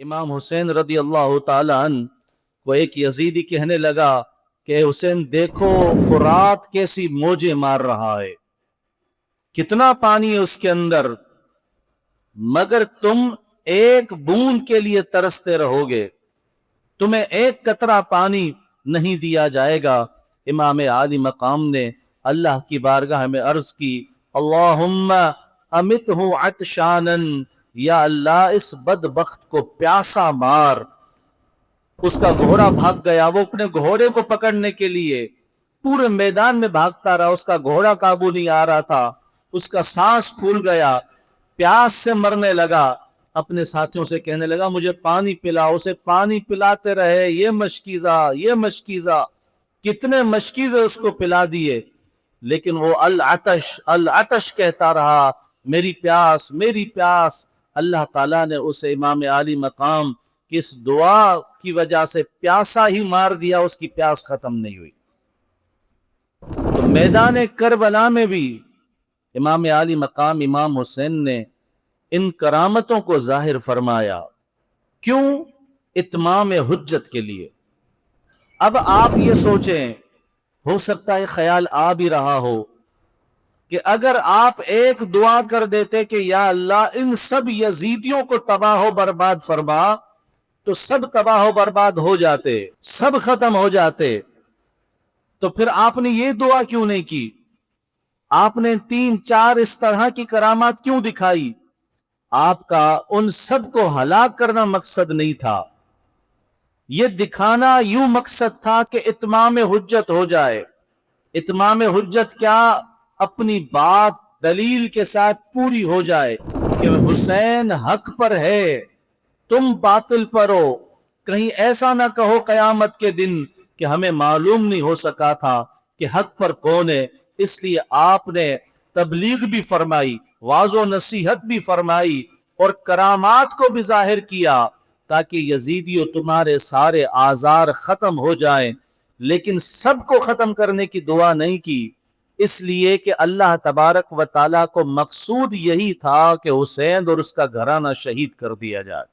امام حسین رضی اللہ تعالیٰ عنہ کو ایک یزیدی کہنے لگا کہ حسین دیکھو فرات کیسی موجیں مار رہا ہے، کتنا پانی ہے اس کے اندر، مگر تم ایک بوند کے لیے ترستے رہو گے، تمہیں ایک قطرہ پانی نہیں دیا جائے گا۔ امام عالی مقام نے اللہ کی بارگاہ میں عرض کی، اللہم امتہ عطشانا، یا اللہ اس بدبخت کو پیاسا مار۔ اس کا گھوڑا بھاگ گیا، وہ اپنے گھوڑے کو پکڑنے کے لیے پورے میدان میں بھاگتا رہا، اس کا گھوڑا قابو نہیں آ رہا تھا، اس کا سانس پھول گیا، پیاس سے مرنے لگا، اپنے ساتھیوں سے کہنے لگا مجھے پانی پلاؤ، اسے پانی پلاتے رہے، یہ مشکیزہ کتنے مشکیزے اس کو پلا دیے، لیکن وہ العطش کہتا رہا، میری پیاس۔ اللہ تعالیٰ نے اسے امام عالی مقام کی اس دعا کی وجہ سے پیاسا ہی مار دیا، اس کی پیاس ختم نہیں ہوئی۔ تو میدان کربلا میں بھی امام عالی مقام امام حسین نے ان کرامتوں کو ظاہر فرمایا، کیوں؟ اتمام حجت کے لیے۔ اب آپ یہ سوچیں، ہو سکتا ہے خیال آ بھی رہا ہو کہ اگر آپ ایک دعا کر دیتے کہ یا اللہ ان سب یزیدیوں کو تباہ و برباد فرما، تو سب تباہ و برباد ہو جاتے، سب ختم ہو جاتے، تو پھر آپ نے یہ دعا کیوں نہیں کی؟ آپ نے 3-4 اس طرح کی کرامات کیوں دکھائی؟ آپ کا ان سب کو ہلاک کرنا مقصد نہیں تھا، یہ دکھانا یوں مقصد تھا کہ اتمام حجت ہو جائے۔ اتمام حجت کیا؟ اپنی بات دلیل کے ساتھ پوری ہو جائے کہ حسین حق پر ہے، تم باطل پر ہو، کہیں ایسا نہ کہو قیامت کے دن کہ ہمیں معلوم نہیں ہو سکا تھا کہ حق پر کون ہے۔ اس لیے آپ نے تبلیغ بھی فرمائی، واعظ و نصیحت بھی فرمائی، اور کرامات کو بھی ظاہر کیا تاکہ یزیدیوں تمہارے سارے آزار ختم ہو جائیں، لیکن سب کو ختم کرنے کی دعا نہیں کی، اس لیے کہ اللہ تبارک و تعالیٰ کو مقصود یہی تھا کہ حسین اور اس کا گھرانہ شہید کر دیا جائے۔